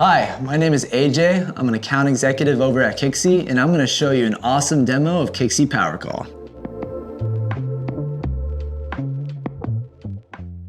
Hi, my name is AJ. I'm an account executive over at Kixie, and I'm going to show you an awesome demo of Kixie Power Call.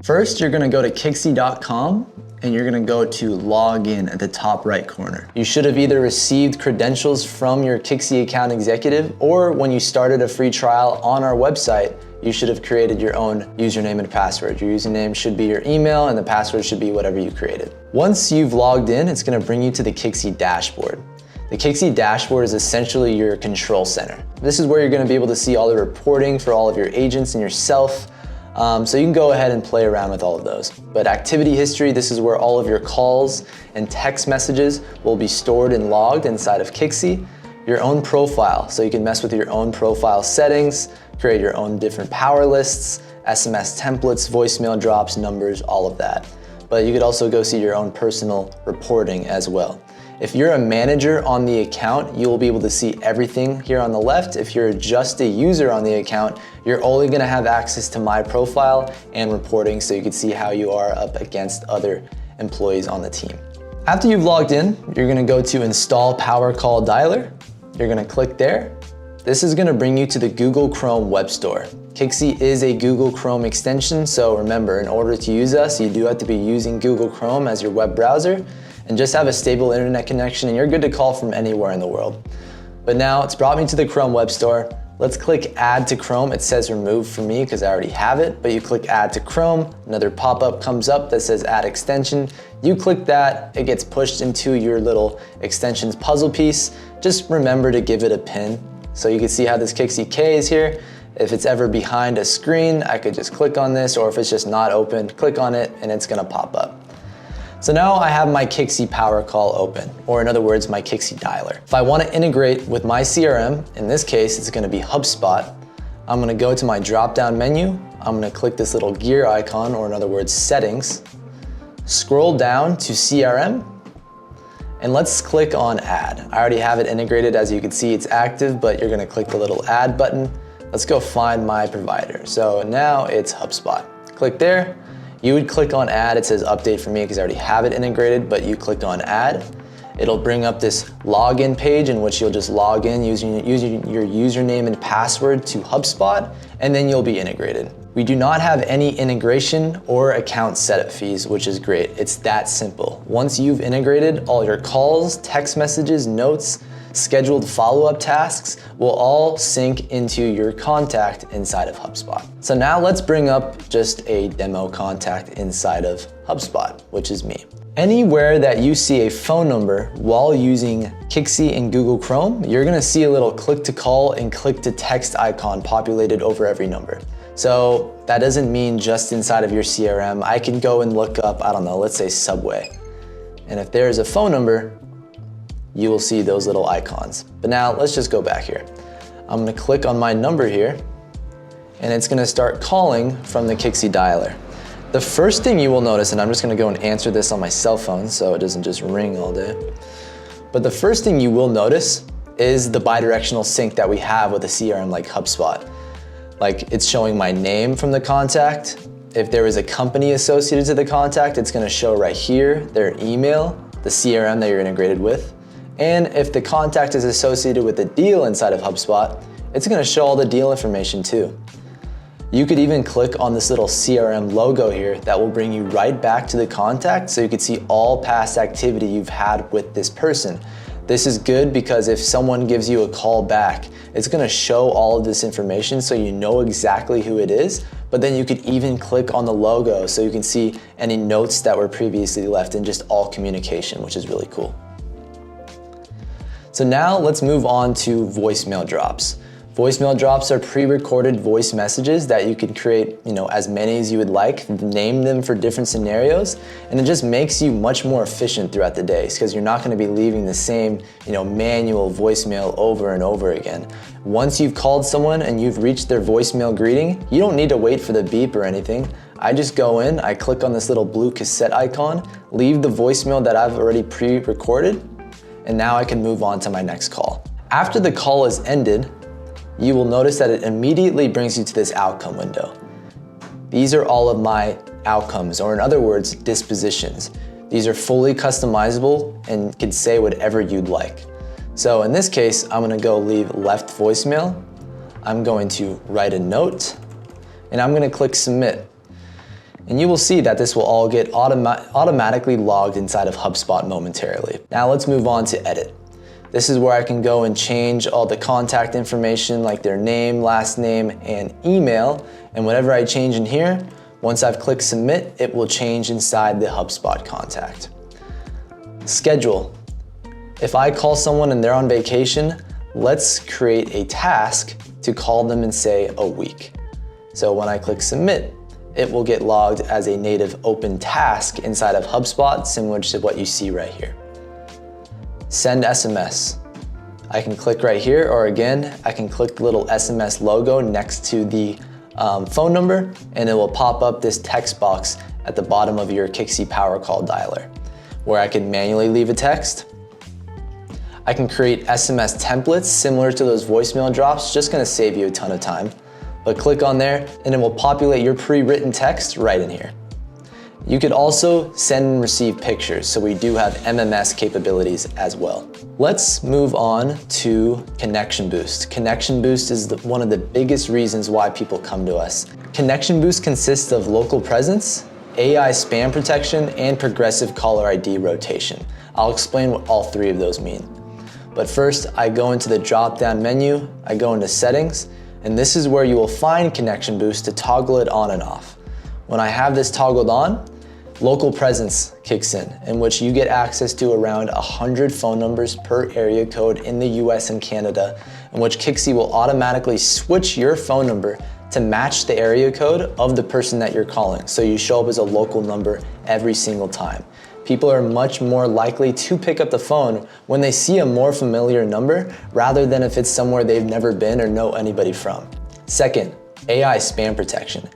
First, you're going to go to Kixie.com and you're going to go to Login at the top right corner. You should have either received credentials from your Kixie account executive, or when you started a free trial on our website, you should have created your own username and password. Your username should be your email and the password should be whatever you created. Once you've logged in, it's going to bring you to the Kixie dashboard. The Kixie dashboard is essentially your control center. This is where you're going to be able to see all the reporting for all of your agents and yourself. So you can go ahead and play around with all of those. But activity history, this is where all of your calls and text messages will be stored and logged inside of Kixie. Your own profile, so you can mess with your own profile settings, create your own different power lists, SMS templates, voicemail drops, numbers, all of that. But you could also go see your own personal reporting as well. If you're a manager on the account, you will be able to see everything here on the left. If you're just a user on the account, you're only gonna have access to my profile and reporting, so you can see how you are up against other employees on the team. After you've logged in, you're gonna go to Install PowerDialer. You're gonna click there. This is gonna bring you to the Google Chrome Web Store. Kixie is a Google Chrome extension, so remember, in order to use us, you do have to be using Google Chrome as your web browser and just have a stable internet connection, and you're good to call from anywhere in the world. But now it's brought me to the Chrome Web Store. Let's click Add to Chrome. It says Remove for me because I already have it, but you click Add to Chrome, another pop-up comes up that says Add Extension. You click that, it gets pushed into your little extensions puzzle piece. Just remember to give it a pin. So you can see how this Kixie K is here. If it's ever behind a screen, I could just click on this, or if it's just not open, click on it and it's gonna pop up. So now I have my Kixie Power Call open, or in other words, my Kixie dialer. If I wanna integrate with my CRM, in this case, it's gonna be HubSpot. I'm gonna go to my drop-down menu. I'm gonna click this little gear icon, or in other words, settings. Scroll down to CRM, and let's click on Add. I already have it integrated. As you can see, it's active, but you're gonna click the little Add button. Let's go find my provider. So now it's HubSpot. Click there. You would click on Add. It says Update for me because I already have it integrated, but you clicked on Add. It'll bring up this login page in which you'll just log in using your username and password to HubSpot, and then you'll be integrated. We do not have any integration or account setup fees, which is great. It's that simple. Once you've integrated, all your calls, text messages, notes, scheduled follow-up tasks will all sync into your contact inside of HubSpot. So now let's bring up just a demo contact inside of HubSpot, which is me. Anywhere that you see a phone number while using Kixie in Google Chrome, you're gonna see a little click to call and click to text icon populated over every number. So that doesn't mean just inside of your CRM. I can go and look up, I don't know, let's say Subway. And if there's a phone number, you will see those little icons. But now let's just go back here. I'm gonna click on my number here, and it's gonna start calling from the Kixie dialer. The first thing you will notice, and I'm just gonna go and answer this on my cell phone so it doesn't just ring all day. But the first thing you will notice is the bidirectional sync that we have with a CRM like HubSpot. Like, it's showing my name from the contact. If there is a company associated to the contact, it's gonna show right here, their email, the CRM that you're integrated with. And if the contact is associated with a deal inside of HubSpot, it's gonna show all the deal information too. You could even click on this little CRM logo here that will bring you right back to the contact, so you could see all past activity you've had with this person. This is good because if someone gives you a call back, it's gonna show all of this information so you know exactly who it is, but then you could even click on the logo so you can see any notes that were previously left in just all communication, which is really cool. So now let's move on to voicemail drops. Voicemail drops are pre-recorded voice messages that you can create, as many as you would like, name them for different scenarios, and it just makes you much more efficient throughout the day because you're not going to be leaving the same, manual voicemail over and over again. Once you've called someone and you've reached their voicemail greeting, you don't need to wait for the beep or anything. I just go in, I click on this little blue cassette icon, leave the voicemail that I've already pre-recorded, and now I can move on to my next call. After the call is ended, you will notice that it immediately brings you to this outcome window. These are all of my outcomes, or in other words, dispositions. These are fully customizable and can say whatever you'd like. So in this case, I'm gonna go leave left voicemail. I'm going to write a note, and I'm gonna click submit. And you will see that this will all get automatically logged inside of HubSpot momentarily. Now let's move on to edit. This is where I can go and change all the contact information like their name, last name, and email. And whatever I change in here, once I've clicked submit, it will change inside the HubSpot contact. Schedule. If I call someone and they're on vacation, let's create a task to call them in, say, a week. So when I click submit, it will get logged as a native open task inside of HubSpot, similar to what you see right here. Send SMS. I can click right here, or again, I can click the little SMS logo next to the phone number, and it will pop up this text box at the bottom of your Kixie Power Call dialer, where I can manually leave a text. I can create SMS templates similar to those voicemail drops, just gonna save you a ton of time. But click on there and it will populate your pre-written text right in here. You could also send and receive pictures, so we do have MMS capabilities as well. Let's move on to Connection Boost. Connection Boost is one of the biggest reasons why people come to us. Connection Boost consists of local presence, AI spam protection, and progressive caller ID rotation. I'll explain what all three of those mean. But first, I go into the drop-down menu, I go into settings, and this is where you will find Connection Boost to toggle it on and off. When I have this toggled on, local presence kicks in which you get access to around 100 phone numbers per area code in the US and Canada, in which Kixie will automatically switch your phone number to match the area code of the person that you're calling, so you show up as a local number every single time. People are much more likely to pick up the phone when they see a more familiar number rather than if it's somewhere they've never been or know anybody from. Second, AI spam protection.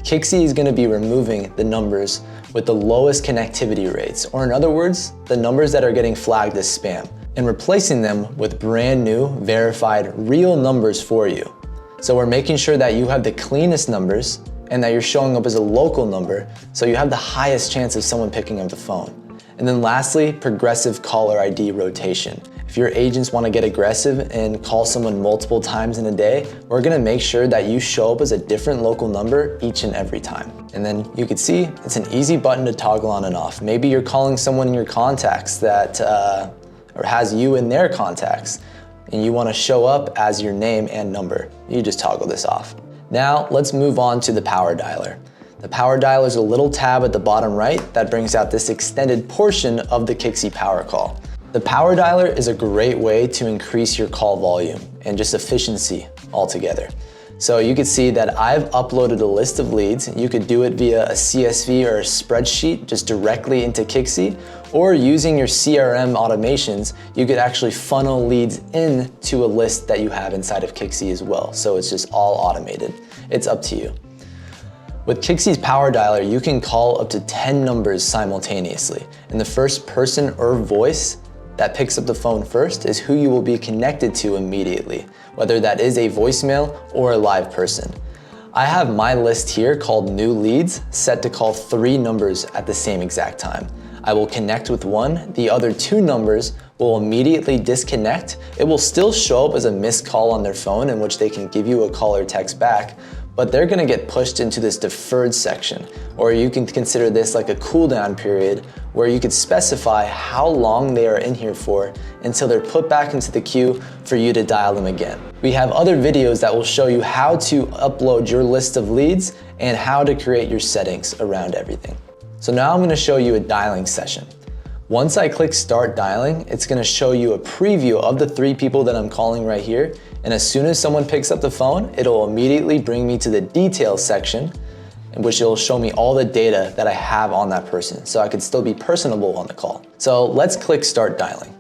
Kixie is going to be removing the numbers with the lowest connectivity rates, or in other words, the numbers that are getting flagged as spam, and replacing them with brand new, verified, real numbers for you. So we're making sure that you have the cleanest numbers and that you're showing up as a local number, so you have the highest chance of someone picking up the phone. And then lastly, progressive caller ID rotation. If your agents want to get aggressive and call someone multiple times in a day, we're gonna make sure that you show up as a different local number each and every time. And then you can see it's an easy button to toggle on and off. Maybe you're calling someone in your contacts that, or has you in their contacts, and you want to show up as your name and number. You just toggle this off. Now let's move on to the PowerDialer. The PowerDialer is a little tab at the bottom right that brings out this extended portion of the Kixie Power Call. The PowerDialer is a great way to increase your call volume and just efficiency altogether. So you can see that I've uploaded a list of leads. You could do it via a CSV or a spreadsheet just directly into Kixie, or using your CRM automations, you could actually funnel leads into a list that you have inside of Kixie as well. So it's just all automated. It's up to you. With Kixie's PowerDialer, you can call up to 10 numbers simultaneously, and the first person or voice that picks up the phone first is who you will be connected to immediately, whether that is a voicemail or a live person. I have my list here called New Leads set to call 3 numbers at the same exact time. I will connect with one, the other 2 numbers will immediately disconnect. It will still show up as a missed call on their phone in which they can give you a call or text back, but they're gonna get pushed into this deferred section, or you can consider this like a cooldown period where you could specify how long they are in here for until they're put back into the queue for you to dial them again. We have other videos that will show you how to upload your list of leads and how to create your settings around everything. So now I'm gonna show you a dialing session. Once I click start dialing, it's gonna show you a preview of the 3 people that I'm calling right here. And as soon as someone picks up the phone, it'll immediately bring me to the details section, in which it'll show me all the data that I have on that person, so I can still be personable on the call. So let's click start dialing.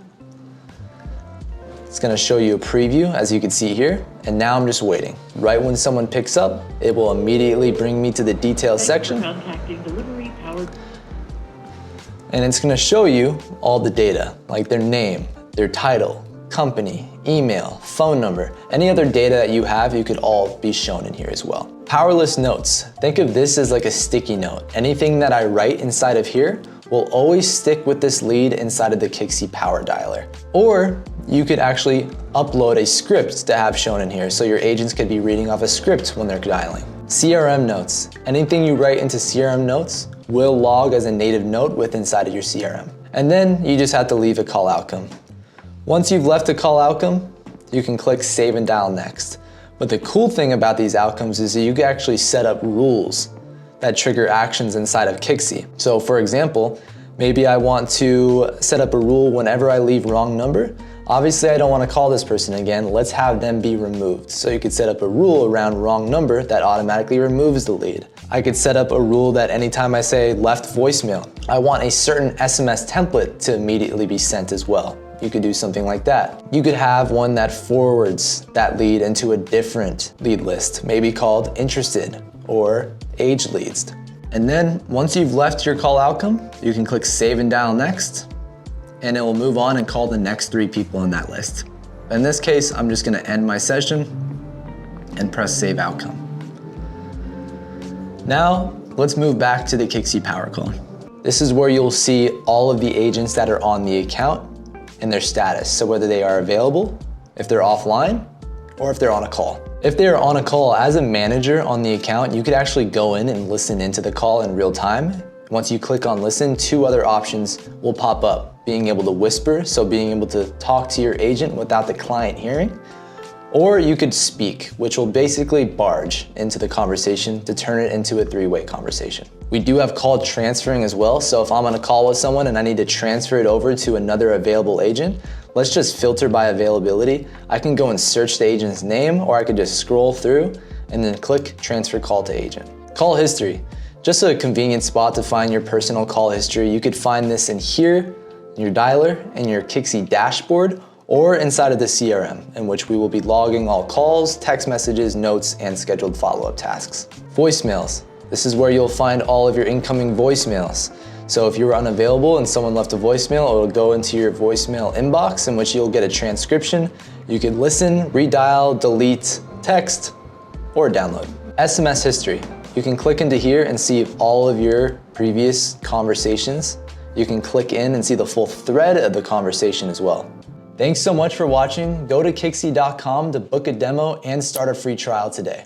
It's gonna show you a preview, as you can see here, and now I'm just waiting. Right when someone picks up, it will immediately bring me to the details section. And it's gonna show you all the data, like their name, their title, company, email, phone number, any other data that you have, you could all be shown in here as well. Powerless notes. Think of this as like a sticky note. Anything that I write inside of here will always stick with this lead inside of the Kixie PowerDialer. Or you could actually upload a script to have shown in here, so your agents could be reading off a script when they're dialing. CRM notes. Anything you write into CRM notes will log as a native note with inside of your CRM. And then you just have to leave a call outcome. Once you've left a call outcome, you can click Save and Dial Next. But the cool thing about these outcomes is that you can actually set up rules that trigger actions inside of Kixie. So for example, maybe I want to set up a rule whenever I leave wrong number. Obviously, I don't want to call this person again. Let's have them be removed. So you could set up a rule around wrong number that automatically removes the lead. I could set up a rule that anytime I say left voicemail, I want a certain SMS template to immediately be sent as well. You could do something like that. You could have one that forwards that lead into a different lead list, maybe called interested or age leads. And then once you've left your call outcome, you can click Save and Dial Next, and it will move on and call the next 3 people in that list. In this case, I'm just gonna end my session and press Save Outcome. Now, let's move back to the Kixie Power Call. This is where you'll see all of the agents that are on the account and their status. So whether they are available, if they're offline, or if they're on a call. If they're on a call, as a manager on the account, you could actually go in and listen into the call in real time. Once you click on listen, 2 other options will pop up. Being able to whisper, so being able to talk to your agent without the client hearing, or you could speak, which will basically barge into the conversation to turn it into a 3-way conversation. We do have call transferring as well, so if I'm on a call with someone and I need to transfer it over to another available agent, let's just filter by availability. I can go and search the agent's name, or I could just scroll through and then click transfer call to agent. Call history, just a convenient spot to find your personal call history. You could find this in here, in your dialer, in your Kixie dashboard, or inside of the CRM, in which we will be logging all calls, text messages, notes, and scheduled follow-up tasks. Voicemails. This is where you'll find all of your incoming voicemails. So if you were unavailable and someone left a voicemail, it'll go into your voicemail inbox, in which you'll get a transcription. You can listen, redial, delete, text, or download. SMS history. You can click into here and see all of your previous conversations. You can click in and see the full thread of the conversation as well. Thanks so much for watching. Go to Kixie.com to book a demo and start a free trial today.